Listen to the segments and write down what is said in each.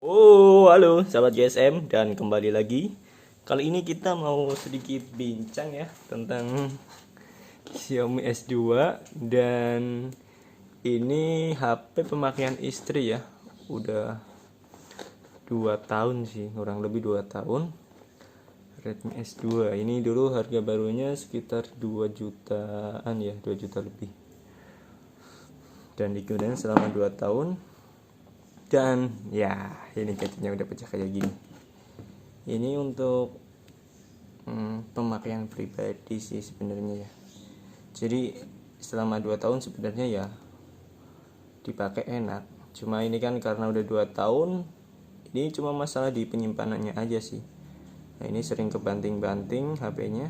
Oh, halo sahabat GSM dan kembali lagi. Kali ini kita mau sedikit bincang ya tentang Xiaomi S2 dan ini HP pemakaian istri ya. Udah 2 tahun sih, kurang lebih 2 tahun. Redmi S2. Ini dulu harga barunya sekitar 2 jutaan ya, 2 juta lebih. Dan digunakan selama 2 tahun. Dan ya, ini gadgetnya udah pecah kayak gini. Ini untuk pemakaian pribadi sih sebenarnya ya. Jadi selama 2 tahun sebenarnya ya dipakai enak. Cuma ini kan karena udah 2 tahun, ini cuma masalah di penyimpanannya aja sih. Nah, ini sering kebanting-banting HP-nya.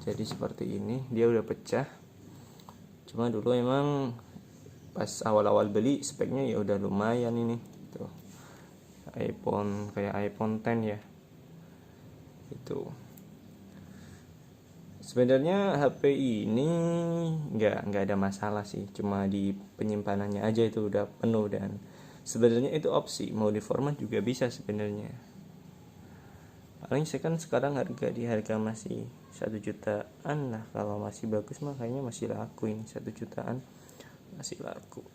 Jadi seperti ini, dia udah pecah. Cuma dulu emang pas awal-awal beli speknya ya udah lumayan ini. Tuh. iPhone kayak iPhone X ya. Itu. Sebenarnya HP ini nggak ada masalah sih, cuma di penyimpanannya aja itu udah penuh dan sebenarnya itu opsi mau diformat juga bisa sebenarnya. Paling saya kan sekarang harga masih 1 jutaan lah, kalau masih bagus mah kayaknya masih laku ini 1 jutaan masih laku.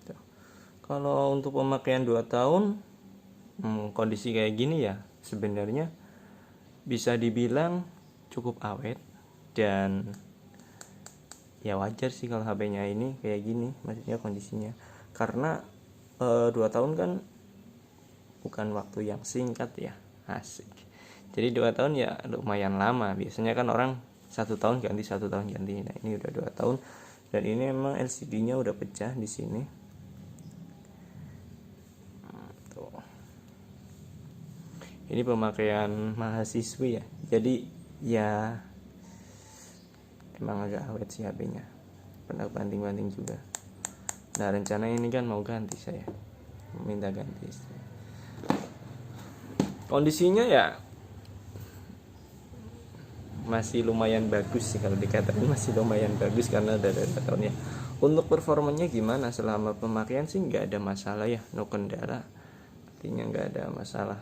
Tuh. Kalau untuk pemakaian 2 tahun kondisi kayak gini ya sebenarnya bisa dibilang cukup awet dan ya wajar sih kalau HP-nya ini kayak gini, maksudnya kondisinya karena 2 tahun kan bukan waktu yang singkat ya, asik. Jadi 2 tahun ya lumayan lama, biasanya kan orang 1 tahun ganti 1 tahun ganti. Nah ini udah 2 tahun dan ini emang LCD-nya udah pecah di sini. Tuh. Ini pemakaian mahasiswi ya, jadi ya emang agak awet sih HP-nya, pernah banting-banting juga. Nah rencana ini kan mau ganti, saya minta ganti. Kondisinya ya masih lumayan bagus sih, kalau dikatakan masih lumayan bagus karena udah 2 tahun ya. Untuk performanya gimana selama pemakaian sih nggak ada masalah ya, no kendala, artinya nggak ada masalah.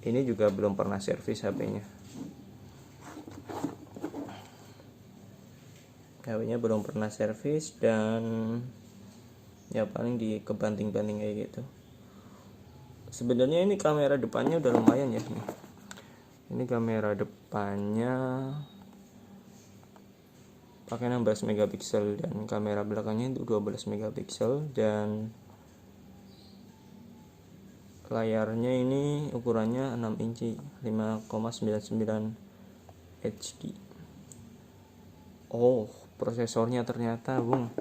Ini juga belum pernah servis HP-nya. HP-nya belum pernah servis dan ya paling di kebanting-banting kayak gitu. Sebenarnya ini kamera depannya udah lumayan ya nih. Ini kamera depannya pakai 16 megapiksel dan kamera belakangnya itu 12 megapiksel dan layarnya ini ukurannya 6 inci 5,99 HD. Oh, prosesornya ternyata bung,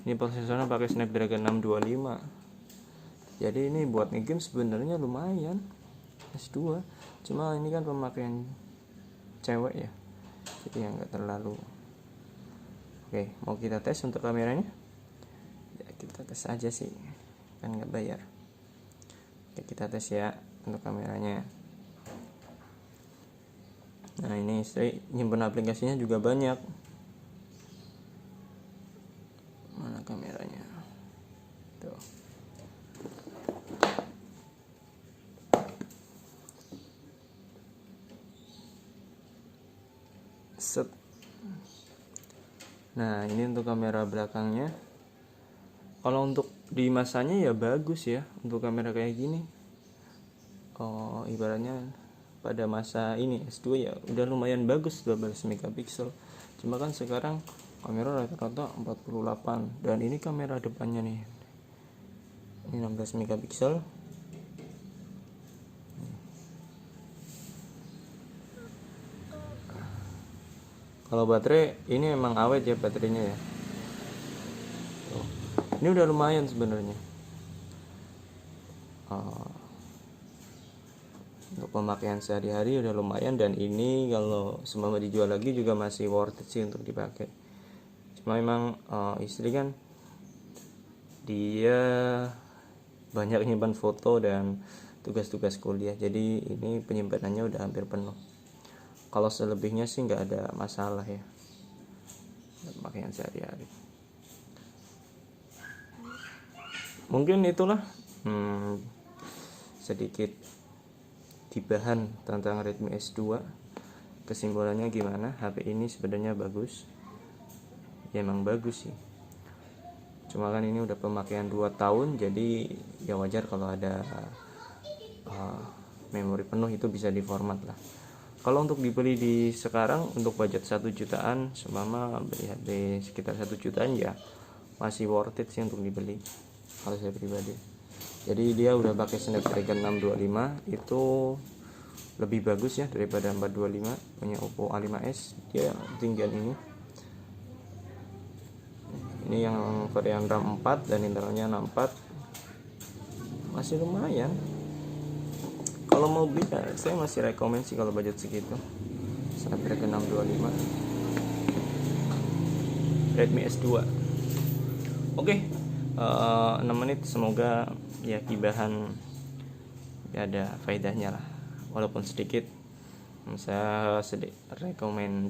ini prosesornya pakai Snapdragon 625. Jadi ini buat ngegame sebenarnya lumayan S2. Cuma ini kan pemakaian cewek ya, jadi yang nggak terlalu. Oke, mau kita tes untuk kameranya? Ya kita tes aja sih, kan nggak bayar. Oke, kita tes ya untuk kameranya. Nah ini istri nyimpen aplikasinya juga banyak. Mana kameranya? Tuh. Set. Nah ini untuk kamera belakangnya. Kalau untuk di masanya ya bagus ya untuk kamera kayak gini. Oh ibaratnya pada masa ini S2 ya udah lumayan bagus 12 megapiksel. Cuma kan sekarang kamera rata-rata 48 dan ini kamera depannya nih. Ini 16 megapiksel. Kalau baterai ini emang awet ya baterainya ya. Tuh. Ini udah lumayan sebenarnya. Untuk pemakaian sehari-hari udah lumayan dan ini kalau semua dijual lagi juga masih worth it sih untuk dipakai. Cuma memang istri kan dia banyak nyimpan foto dan tugas-tugas kuliah, jadi ini penyimpanannya udah hampir penuh. Kalau selebihnya sih nggak ada masalah ya pemakaian sehari-hari. Mungkin itulah sedikit gibahan tentang Redmi S2. Kesimpulannya gimana? HP ini sebenarnya bagus. Ya emang bagus sih. Cuma kan ini udah pemakaian 2 tahun, jadi ya wajar kalau ada memori penuh itu bisa diformat lah. Kalau untuk dibeli di sekarang untuk budget 1 jutaan, seumpama beli HP sekitar 1 jutaan ya masih worth it sih untuk dibeli kalau saya pribadi. Jadi dia udah pakai Snapdragon 625, itu lebih bagus ya daripada 425 punya Oppo A5s. Dia tinggian ini yang varian RAM 4 dan Intelnya 64, masih lumayan. Kalau mau beli ya, saya masih rekomen sih kalau budget segitu, Snapdragon 625 Redmi S2. Oke, 6 menit, semoga ya gibahan ya ada faedahnya lah, walaupun sedikit. Saya rekomen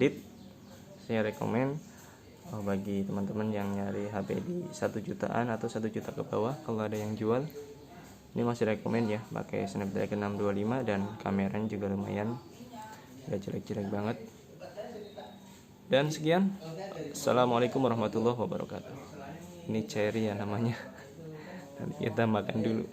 bagi teman-teman yang nyari HP di 1 jutaan atau 1 juta ke bawah, kalau ada yang jual ini masih rekomen ya, pakai Snapdragon 625 dan kameranya juga lumayan, gak jelek-jelek banget. Dan sekian, assalamualaikum warahmatullahi wabarakatuh. Ini cherry ya namanya. Nanti kita makan dulu.